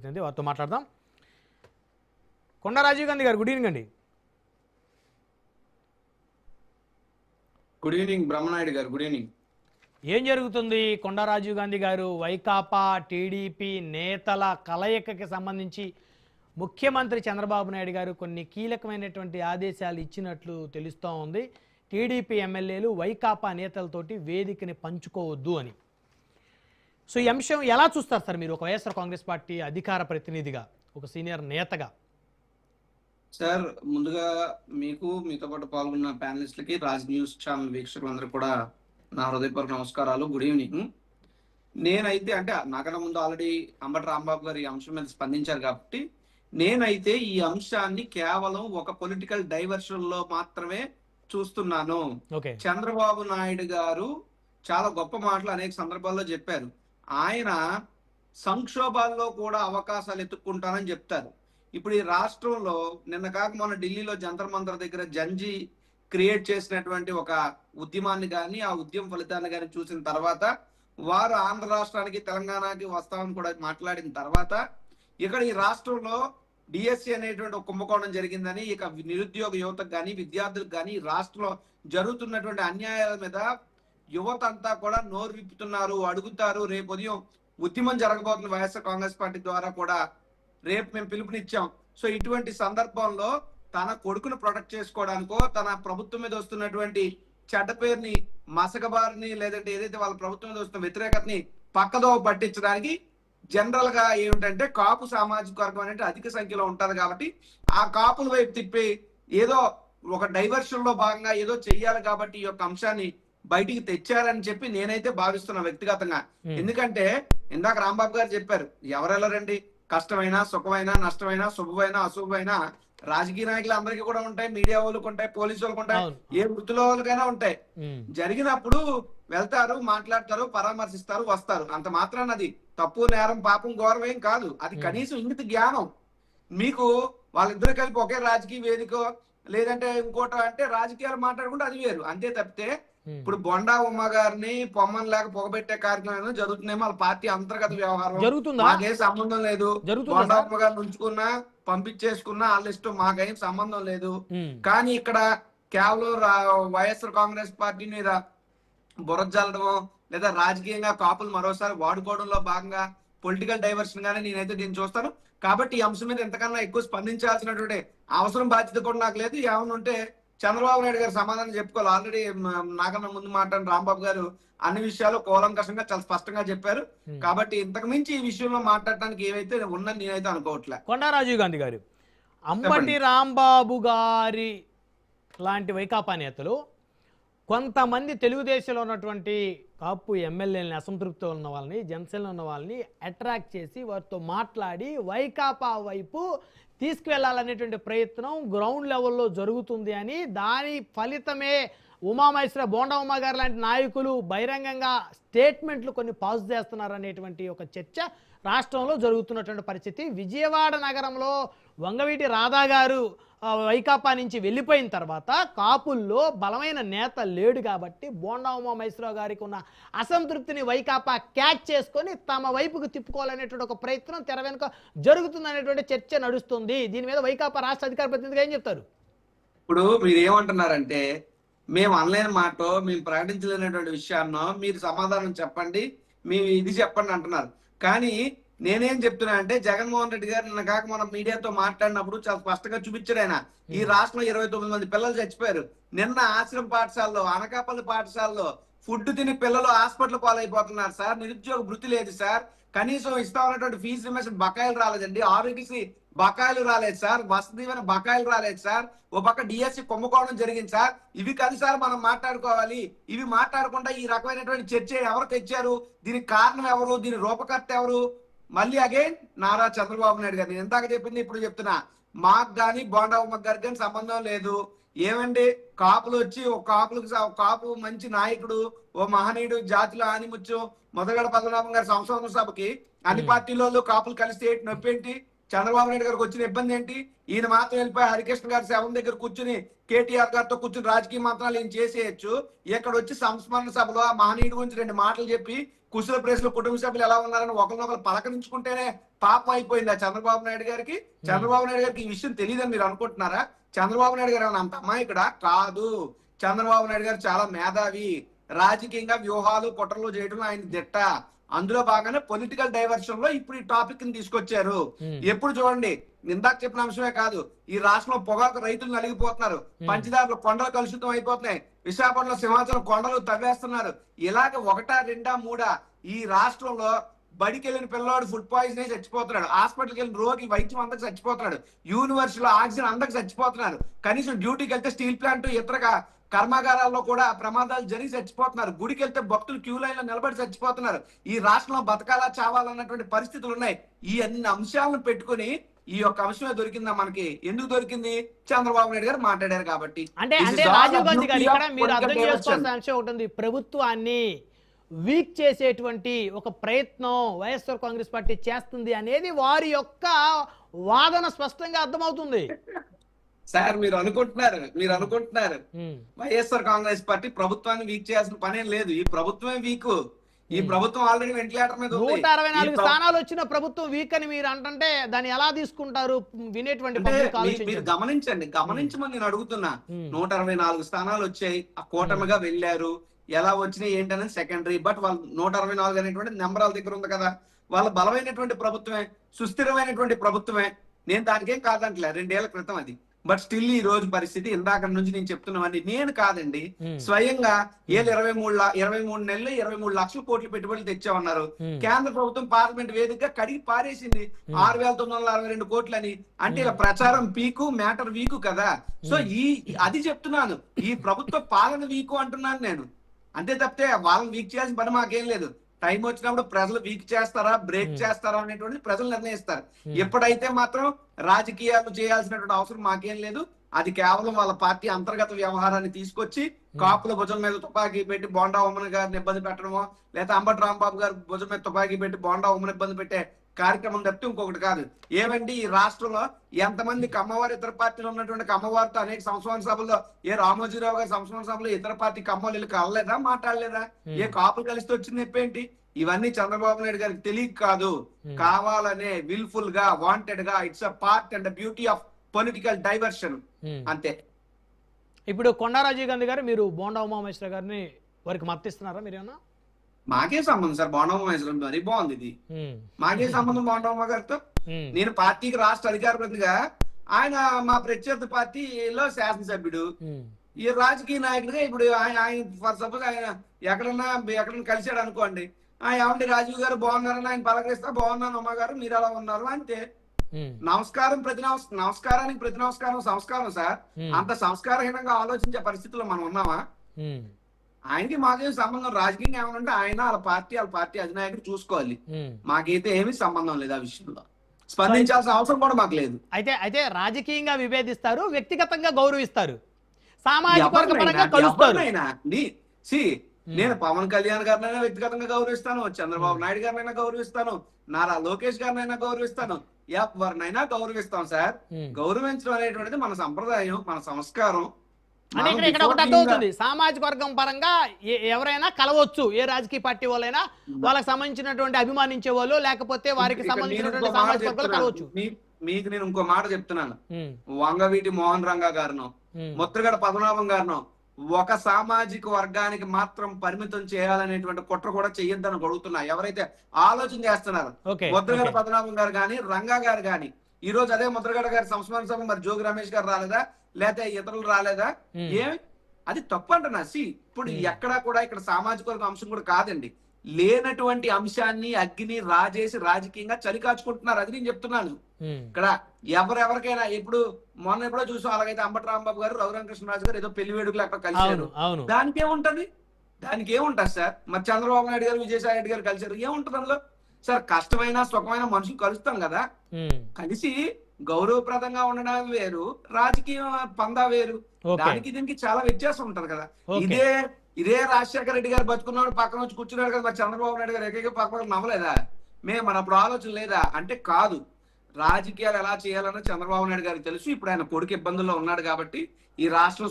ప్రతినిధి, వారితో మాట్లాడదాం. కొండా రాజీవ్ గాంధీ గారు, గుడ్ ఈవినింగ్ అండి. గుడ్ ఈవినింగ్ బ్రహ్మనాయుడు గారు, గుడ్ ఈవినింగ్. ఏం జరుగుతుంది? కొండా రాజీవ్ గాంధీ గారు వైకాపా టీడీపీ నేతల కలయికకి సంబంధించి ముఖ్యమంత్రి చంద్రబాబు నాయుడు గారు కొన్ని కీలకమైనటువంటి ఆదేశాలు ఇచ్చినట్లు తెలుస్తూ ఉంది. టీడీపీ ఎమ్మెల్యేలు వైకాపా నేతలతోటి వేదికని పంచుకోవద్దు అని. సో ఈ అంశం ఎలా చూస్తారు సార్ మీరు, ఒక వైఎస్ఆర్ కాంగ్రెస్ పార్టీ అధికార ప్రతినిధిగా, ఒక సీనియర్ నేతగా? సార్, ముందుగా మీతో పాటు పాల్గొన్న ప్యానలిస్టులకి, రాజ్ న్యూస్ ఛానల్ వీక్షకులందరూ కూడా నా హృదయపూర్వక నమస్కారాలు, గుడ్ ఈవినింగ్. నేనైతే అంటే నాకన్నా ముందు ఆల్రెడీ అంబటి రాంబాబు గారు ఈ అంశం మీద స్పందించారు కాబట్టి నేనైతే ఈ అంశాన్ని కేవలం ఒక పొలిటికల్ డైవర్షన్ లో మాత్రమే చూస్తున్నాను. చంద్రబాబు నాయుడు గారు చాలా గొప్ప మాటలు అనేక సందర్భాల్లో చెప్పారు. ఆయన సంక్షోభాల్లో కూడా అవకాశాలు ఎత్తుక్కుంటానని చెప్తారు. ఇప్పుడు ఈ రాష్ట్రంలో నిన్న కాక మొన్న ఢిల్లీలో జంతర్ మంతర్ దగ్గర జంజీ క్రియేట్ చేసినటువంటి ఒక ఉద్యమాన్ని కానీ, ఆ ఉద్యమ ఫలితాన్ని కానీ చూసిన తర్వాత వారు ఆంధ్ర రాష్ట్రానికి తెలంగాణకి వస్తామని కూడా మాట్లాడిన తర్వాత ఇక్కడ ఈ రాష్ట్రంలో డిఎస్సి అనేటువంటి ఒక కుంభకోణం జరిగిందని, ఇక నిరుద్యోగ యువతకు కానీ విద్యార్థులకు కానీ రాష్ట్రంలో జరుగుతున్నటువంటి అన్యాయాల మీద యువత అంతా కూడా నోరు విప్పుతున్నారు, అడుగుతారు. రేపు ఉదయం ఉద్యమం జరగబోతున్న వైఎస్ఆర్ కాంగ్రెస్ పార్టీ ద్వారా కూడా రేపు మేము పిలుపునిచ్చాం. సో ఇటువంటి సందర్భంలో తన కొడుకును ప్రొటెక్ట్ చేసుకోవడానికో, తన ప్రభుత్వం మీద వస్తున్నటువంటి చెడ్డ పేరుని మసకబారిని, లేదంటే ఏదైతే వాళ్ళ ప్రభుత్వం మీద వస్తున్న వ్యతిరేకతని పక్కదో పట్టించడానికి జనరల్ గా ఏమిటంటే కాపు సామాజిక వర్గం అనేది అధిక సంఖ్యలో ఉంటది కాబట్టి ఆ కాపుల వైపు తిప్పి ఏదో ఒక డైవర్షన్ లో భాగంగా ఏదో చెయ్యాలి కాబట్టి ఈ యొక్క అంశాన్ని బయటికి తెచ్చారని చెప్పి నేనైతే భావిస్తున్నా వ్యక్తిగతంగా. ఎందుకంటే ఇందాక రాంబాబు గారు చెప్పారు, ఎవరెళ్ళరండి, కష్టమైనా సుఖమైనా నష్టమైనా శుభమైనా అశుభమైనా రాజకీయ నాయకులు అందరికీ కూడా ఉంటాయి, మీడియా వాళ్ళకి ఉంటాయి, పోలీసు వాళ్ళకి ఉంటాయి, ఏ వృత్తిలో వాళ్ళకైనా ఉంటాయి. జరిగినప్పుడు వెళ్తారు, మాట్లాడతారు, పరామర్శిస్తారు, వస్తారు. అంత మాత్రాన అది తప్పు, నేరం, పాపం, ఘోరం ఏం కాదు. అది కనీసం ఇంగిత జ్ఞానం. మీకు వాళ్ళిద్దరు కలిపి ఒకే రాజకీయ వేదిక లేదంటే ఇంకోట అంటే రాజకీయాలు మాట్లాడుకుంటే అది వేరు. అంతే తప్పితే ఇప్పుడు బొండా ఉమ్మ గారిని పొమ్మని లేక పొగబెట్టే కార్యక్రమం జరుగుతుందేమో, వాళ్ళ పార్టీ అంతర్గత వ్యవహారం, మాకేం సంబంధం లేదు. బొండా ఉమ్మ గారిని ఉంచుకున్నా పంపించేసుకున్నా వాళ్ళ ఇష్టం, మాకేం సంబంధం లేదు. కానీ ఇక్కడ కేవలం వైఎస్ఆర్ కాంగ్రెస్ పార్టీ మీద బురజల్లడమో లేదా రాజకీయంగా కాపులు మరోసారి వాడుకోవడంలో భాగంగా పొలిటికల్ డైవర్షన్ గానే నేనైతే దీన్ని చూస్తాను. కాబట్టి ఈ అంశం మీద ఎంతకన్నా ఎక్కువ స్పందించాల్సినటువంటి అవసరం, బాధ్యత కూడా నాకు లేదు. ఏమన్నా ఉంటే చంద్రబాబు నాయుడు గారు సమాధానం చెప్పుకోవాలి. ఆల్రెడీ నాకన్నా ముందు మాట్లాడిన రాంబాబు గారు అన్ని విషయాలు కూలంకషంగా చాలా స్పష్టంగా చెప్పారు. కాబట్టి ఇంతకు మించి ఈ విషయంలో మాట్లాడటానికి ఏవైతే ఉన్నది నేనైతే అనుకోవట్లే. కొండా రాజీవ్ గాంధీ గారు, అంబటి రాంబాబు గారి లాంటి వైకాపా నేతలు కొంతమంది తెలుగుదేశంలో ఉన్నటువంటి కాపు ఎమ్మెల్యేలని, అసంతృప్తితో ఉన్న వాళ్ళని, జనసేనలో ఉన్న వాళ్ళని అట్రాక్ట్ చేసి వారితో మాట్లాడి వైకాపా వైపు తీసుకువెళ్ళాలనేటువంటి ప్రయత్నం గ్రౌండ్ లెవెల్లో జరుగుతుంది అని, దాని ఫలితమే ఉమామహేశ్వర, బోండా ఉమా గారు లాంటి నాయకులు బహిరంగంగా స్టేట్మెంట్లు కొన్ని పాస్ చేస్తున్నారు అనేటువంటి ఒక చర్చ రాష్ట్రంలో జరుగుతున్నటువంటి పరిస్థితి. విజయవాడ నగరంలో వంగవీటి రాధా గారు వైకాపా నుంచి వెళ్ళిపోయిన తర్వాత కాపుల్లో బలమైన నేత లేడు కాబట్టి బోండా ఉమామహేశ్వరరావు గారికి ఉన్న అసంతృప్తిని వైకాపా క్యాచ్ చేసుకొని తమ వైపుకు తిప్పుకోవాలనేటువంటి ఒక ప్రయత్నం తెర వెనుక జరుగుతుందనేటువంటి చర్చ నడుస్తుంది. దీని మీద వైకాపా రాష్ట్ర అధికార ప్రతినిధిగా ఏం చెప్తారు? ఇప్పుడు మీరు ఏమంటున్నారంటే, మేము అనలేని మాట, మేము ప్రకటించలేనటువంటి విషయాన్నో మీరు సమాధానం చెప్పండి, మేము ఇది చెప్పండి అంటున్నారు. కానీ నేనేం చెప్తున్నా అంటే, జగన్మోహన్ రెడ్డి గారు నిన్న కాక మనం మీడియాతో మాట్లాడినప్పుడు చాలా స్పష్టంగా చూపించారు. ఆయన ఈ రాష్ట్రంలో 29 మంది పిల్లలు చచ్చిపోయారు. నిన్న ఆశ్రమ పాఠశాలలో, అనకాపల్లి పాఠశాలలో ఫుడ్ తిని పిల్లలు హాస్పిటల్ పాలైపోతున్నారు సార్. నిరుద్యోగ వృత్తి లేదు సార్. కనీసం ఇస్తా ఉన్నటువంటి ఫీజు రిమేషన్ బకాయిలు రాలేదండి. ఆరోగ్యశ్రీ బకాయిలు రాలేదు సార్. వసతి దీవెన బకాయిలు రాలేదు సార్. ఓ పక్క డిఎస్సి కుంభకోణం జరిగింది సార్. ఇవి కలిసారి మనం మాట్లాడుకోవాలి. ఇవి మాట్లాడకుండా ఈ రకమైనటువంటి చర్చ ఎవరు తెచ్చారు, దీనికి కారణం ఎవరు, దీని రూపకర్త ఎవరు? మళ్ళీ అగైన్ నారా చంద్రబాబు నాయుడు గారు. నేను ఎందాక చెప్పింది ఇప్పుడు చెప్తున్నా, మాకు కానీ బోండా ఉమ్మ గారికి కానీ సంబంధం లేదు. ఏమండి, కాపులు వచ్చి ఒక కాపు మంచి నాయకుడు, ఓ మహనీయుడు, జాతిలో ఆనిముత్యం మొదలగడ పద్మనాభం గారి సంవత్సరం సభకి అన్ని పార్టీలలో కాపులు కలిస్తే నొప్పి ఏంటి? చంద్రబాబు నాయుడు గారికి వచ్చిన ఇబ్బంది ఏంటి? ఈయన మాత్రం వెళ్ళిపోయి హరికృష్ణ గారి శవం దగ్గర కూర్చుని కేటీఆర్ గారితో కూర్చుని రాజకీయ మంత్రాలు ఈయన చేసేయచ్చు. ఇక్కడ వచ్చి సంస్మరణ సభలో ఆ మహనీయుడి గురించి 2 మాటలు చెప్పి కుశల ప్రేసులో కుటుంబ సభ్యులు ఎలా ఉన్నారని ఒకరినొకరు పలకరించుకుంటేనే పాపం అయిపోయింది ఆ చంద్రబాబు నాయుడు గారికి. చంద్రబాబు నాయుడు గారికి ఈ విషయం తెలియదని మీరు అనుకుంటున్నారా? చంద్రబాబు నాయుడు గారు అంత అమ్మాయికడ కాదు. చంద్రబాబు నాయుడు గారు చాలా మేధావి. రాజకీయంగా వ్యూహాలు కుట్రలు చేయడంలో ఆయన దిట్ట. అందులో బాగానే పొలిటికల్ డైవర్షన్ లో ఇప్పుడు ఈ టాపిక్ ని తీసుకొచ్చారు. ఎప్పుడు చూడండి, ఇందాక చెప్పిన అంశమే కాదు, ఈ రాష్ట్రంలో పొగాకు రైతులు నలిగిపోతున్నారు, పంచదారులు కొండలు కలుషితం అయిపోతున్నాయి, విశాఖపట్నంలో సింహాచలం కొండలు తవ్వేస్తున్నారు. ఇలాగ 1, 2, 3 ఈ రాష్ట్రంలో బడికి వెళ్ళిన పిల్లవాడు ఫుడ్ పాయిజన్ అయి చచ్చిపోతున్నాడు, హాస్పిటల్కి వెళ్ళిన రోగి వైద్యం అందరికి చచ్చిపోతున్నాడు, యూనివర్సిటీలో ఆక్సిజన్ అందరికి చచ్చిపోతున్నారు, కనీసం డ్యూటీకి వెళ్తే స్టీల్ ప్లాంట్ ఇతర కర్మాగారాల్లో కూడా ప్రమాదాలు జరిగి చచ్చిపోతున్నారు, గుడికి వెళ్తే భక్తులు క్యూ లైన్ లో నిలబడి చచ్చిపోతున్నారు. ఈ రాష్ట్రంలో బతకాలా చావాలన్నటువంటి పరిస్థితులు ఉన్నాయి. ఈ అన్ని అంశాలను పెట్టుకుని ఈ యొక్క అంశమే దొరికిందా మనకి? ఎందుకు దొరికింది? చంద్రబాబు నాయుడు గారు మాట్లాడారు కాబట్టి. అంటే రాజీవ్ గాంధీ గారు ఇక్కడ మీరు అర్థం చేసుకోవాల్సిన అంశం ఉంటుంది. ప్రభుత్వాన్ని వీక్ చేసేటువంటి ఒక ప్రయత్నం వైఎస్ఆర్ కాంగ్రెస్ పార్టీ చేస్తుంది అనేది వారి యొక్క వాదన స్పష్టంగా అర్థమవుతుంది. సార్ మీరు అనుకుంటున్నారు వైఎస్ఆర్ కాంగ్రెస్ పార్టీ ప్రభుత్వాన్ని వీక్ చేయాల్సిన పనేం లేదు. ఈ ప్రభుత్వమే వీక్. ఈ ప్రభుత్వం ఆల్రెడీ వెంటిలేటర్ మీద 164 స్థానాలు వచ్చిన ప్రభుత్వం వీక్ అని మీరు అంటే దాన్ని ఎలా తీసుకుంటారు? వినేటువంటి మీరు గమనించమని నేను అడుగుతున్నా. 164 స్థానాలు వచ్చాయి, ఆ కూటమిగా వెళ్ళారు. ఎలా వచ్చినాయి ఏంటనేది సెకండరీ. బట్ వాళ్ళు 164 అనేటువంటి నెంబర్ వాళ్ళ దగ్గర ఉంది కదా. వాళ్ళ బలమైనటువంటి ప్రభుత్వమే, సుస్థిరమైనటువంటి ప్రభుత్వమే. నేను దానికేం కాదంటలే, 2 ఏళ్ల క్రితం అది. బట్ స్టిల్ ఈ రోజు పరిస్థితి ఇందాక నుంచి నేను చెప్తున్నామని నేను కాదండి, స్వయంగా 23 నెలలు 23 లక్షల కోట్ల పెట్టుబడులు తెచ్చామన్నారు. కేంద్ర ప్రభుత్వం పార్లమెంట్ వేదికగా కడిగి పారేసింది 6,962 కోట్లని. అంటే ఇలా ప్రచారం పీకు, మ్యాటర్ వీకు కదా. సో అది చెప్తున్నాను, ఈ ప్రభుత్వ పాలన వీకు అంటున్నాను నేను. అంతే తప్పితే వాళ్ళని వీక్ చేయాల్సిన పని మాకేం లేదు. టైం వచ్చినప్పుడు ప్రజలు వీక్ చేస్తారా, బ్రేక్ చేస్తారా అనేటువంటి ప్రజలు నిర్ణయిస్తారు. ఎప్పుడైతే మాత్రం రాజకీయాలు చేయాల్సినటువంటి అవసరం మాకేం లేదు. అది కేవలం వాళ్ళ పార్టీ అంతర్గత వ్యవహారాన్ని తీసుకొచ్చి కాపుల భుజం మీద తుపాకీ పెట్టి బోండా ఉమ్మన్ గారిని ఇబ్బంది పెట్టడమో, లేదా అంబటి రాంబాబు గారి భుజం మీద తుపాకీ పెట్టి బోండా ఉమ్మన్ ఇబ్బంది పెట్టే కార్యక్రమం తప్పితే ఇంకొకటి కాదు. ఏమండి, ఈ రాష్ట్రంలో ఎంతమంది కమ్మవారు ఇతర పార్టీలో ఉన్నటువంటి కమ్మవారితో అనేక సంస్మరణ సభల్లో, రామోజీరావు గారి సంస్మరణ సభలో ఇతర పార్టీ కమ్మలు వీళ్ళు కలలేదా, మాట్లాడలేదా? కాపులు కలిసి వచ్చింది చెప్పేంటి? ఇవన్నీ చంద్రబాబు నాయుడు గారికి తెలియక కాదు, కావాలనే విల్ఫుల్ గా, వాంటెడ్ గా. It's a part and beauty of political diversion, అంతే. ఇప్పుడు కొండా రాజీవ్ గాంధీ గారు మీరు బోండా ఉమామహేశ్వర గారిని వారికి మద్దతిస్తున్నారా? మీరేమన్నా? మాకే సంబంధం సార్, బోండా ఉమామహేశ్వరం మరీ బాగుంది ఇది. మాకే సంబంధం బోండా ఉమా గారితో. నేను పార్టీకి రాష్ట్ర అధికార ప్రతినిధిగా, ఆయన మా ప్రత్యర్థి పార్టీలో శాసనసభ్యుడు, ఈ రాజకీయ నాయకుడిగా. ఇప్పుడు ఆయన ఫర్ సపోజ్ ఆయన ఎక్కడన్నా కలిశాడు అనుకోండి, ఏమండి రాజీవ్ గారు బాగున్నారని ఆయన పలకరిస్తా, బాగున్నాను అమ్మ గారు, మీరు ఎలా ఉన్నారు అంతే. నమస్కారానికి ప్రతి నమస్కారం సంస్కారం సార్. అంత సంస్కారహీనంగా ఆలోచించే పరిస్థితుల్లో మనం ఉన్నామా? ఆయనకి మాకేం సంబంధం. రాజకీయంగా ఏమనంటే ఆయన వాళ్ళ పార్టీ అధినాయకుడు చూసుకోవాలి. మాకైతే ఏమీ సంబంధం లేదు ఆ విషయంలో. స్పందించాల్సిన అవసరం కూడా మాకు లేదు. అయితే రాజకీయంగా విభేదిస్తారు, వ్యక్తిగతంగా గౌరవిస్తారు, సామాజిక వర్గ పరంగా కలుస్తారు. నేను పవన్ కళ్యాణ్ గారినైనా వ్యక్తిగతంగా గౌరవిస్తాను, చంద్రబాబు నాయుడు గారినైనా గౌరవిస్తాను, నారా లోకేష్ గారినైనా గౌరవిస్తాను, ఎవరినైనా గౌరవిస్తాం సార్. గౌరవించడం అనేటువంటిది మన సంప్రదాయం, మన సంస్కారం. అంటే ఇక్కడ ఒకటి అర్థమవుతుంది, సామాజిక వర్గం పరంగా ఎవరైనా కలవచ్చు, ఏ రాజకీయ పార్టీ వాళ్ళైనా, వాళ్ళకి సంబంధించినటువంటి అభిమానించే వాళ్ళు, లేకపోతే వారికి సంబంధించినటువంటి సామాజిక వర్గాలు కలవచ్చు. మీకు నేను ఇంకో మాట చెప్తున్నాను. వంగవీటి మోహన్ రంగా గారినో, ముద్రగడ పద్మనాభం గారినో ఒక సామాజిక వర్గానికి మాత్రం పరిమితం చేయాలనేటువంటి కుట్ర కూడా చెయ్యొద్దని అడుగుతున్నా. ఎవరైతే ఆలోచన చేస్తున్నారు, ముద్రగడ పద్మనాభం గారు గాని, రంగా గారు గాని, ఈ రోజు అదే ముద్రగడ గారి సంస్మరణ సభ మరి జోగి రమేష్ గారు రాలేదా, లేకపోతే ఇతరులు రాలేదా? అది తప్పు అంటున్నా. ఇప్పుడు ఎక్కడా కూడా ఇక్కడ సామాజిక వర్గ అంశం కూడా కాదండి. లేనటువంటి అంశాన్ని అగ్గిని రాజేసి రాజకీయంగా చలికాచుకుంటున్నారు. అది నేను చెప్తున్నాను. ఇక్కడ ఎవరెవరికైనా ఇప్పుడు మొన్న ఎప్పుడో చూసాం, అలాగైతే అంబటి రాంబాబు గారు, రఘురామకృష్ణరాజు గారు ఏదో పెళ్లి వేడుకలు అక్కడ కలిశారు. దానికి ఏముంటది సార్? మరి చంద్రబాబు నాయుడు గారు, విజయసాయి రెడ్డి గారు కలిశారు, ఏముంటది అందులో సార్? కష్టమైన సుఖమైన మనుషులు కలుస్తాం కదా, కలిసి గౌరవప్రదంగా ఉండడం వేరు, రాజకీయ పందా వేరు. దానికి దీనికి చాలా వ్యత్యాసం ఉంటది కదా. ఇదే రాజశేఖర రెడ్డి గారు బతుకున్నాడు, పక్కన వచ్చి కూర్చున్నాడు కదా, మరి చంద్రబాబు నాయుడు గారు ఏకైక పక్కన నవ్వలేదా? మన అప్పుడు ఆలోచన లేదా అంటే కాదు. రాజకీయాలు ఎలా చేయాలన్నో చంద్రబాబు నాయుడు గారికి తెలుసు. ఇప్పుడు ఆయన కొడుకు ఇబ్బందుల్లో ఉన్నాడు కాబట్టి ఈ రాష్ట్రం